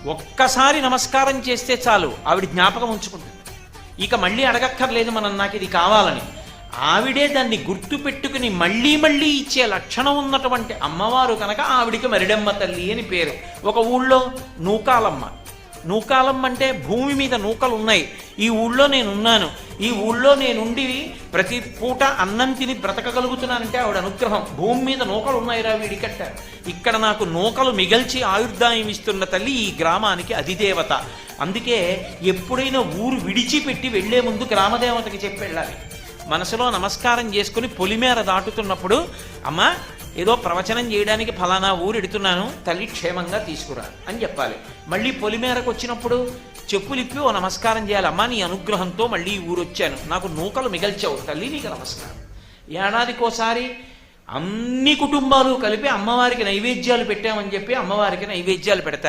ఒక్కసారి నమస్కారం చేస్తే చాలు ఆవిడ జ్ఞాపకం ఉంచుకుంటుంది. ఇక మళ్ళీ అడగక్కర్లేదు మనం నాకు ఇది కావాలని. ఆవిడే దాన్ని గుర్తు పెట్టుకుని మళ్ళీ మళ్ళీ ఇచ్చే లక్షణం ఉన్నటువంటి అమ్మవారు కనుక ఆవిడికి మరిడమ్మ తల్లి అని పేరు. ఒక ఊళ్ళో నూకాలమ్మ. నూకాలమ్మ అంటే భూమి మీద నూకలు ఉన్నాయి, ఈ ఊళ్ళో నేనున్నాను, ఈ ఊళ్ళో నేనుండి ప్రతి పూట అన్నం తిని బ్రతకగలుగుతున్నానంటే ఆవిడ అనుగ్రహం. భూమి మీద నూకలు ఉన్నాయిరా వీడికట్ట, ఇక్కడ నాకు నూకలు మిగల్చి ఆయుర్దాయం ఇస్తున్న తల్లి ఈ గ్రామానికి అధిదేవత. అందుకే ఎప్పుడైనా ఊరు విడిచిపెట్టి వెళ్లే ముందు గ్రామదేవతకి చెప్పి వెళ్ళాలి. మనసులో నమస్కారం చేసుకుని పొలిమేర దాటుతున్నప్పుడు, అమ్మ ఏదో ప్రవచనం చేయడానికి ఫలానా ఊరు ఎడుతున్నాను, తల్లి క్షేమంగా తీసుకురా అని చెప్పాలి. మళ్ళీ పొలిమేరకు వచ్చినప్పుడు చెప్పులిప్పి ఓ నమస్కారం చేయాలి. అమ్మ నీ అనుగ్రహంతో మళ్ళీ ఈ ఊరు వచ్చాను, నాకు నూకలు మిగల్చావు తల్లి, నీకు నమస్కారం. ఏడాదికోసారి అన్ని కుటుంబాలు కలిపి అమ్మవారికి నైవేద్యాలు పెట్టామని చెప్పి అమ్మవారికి నైవేద్యాలు పెడతారు.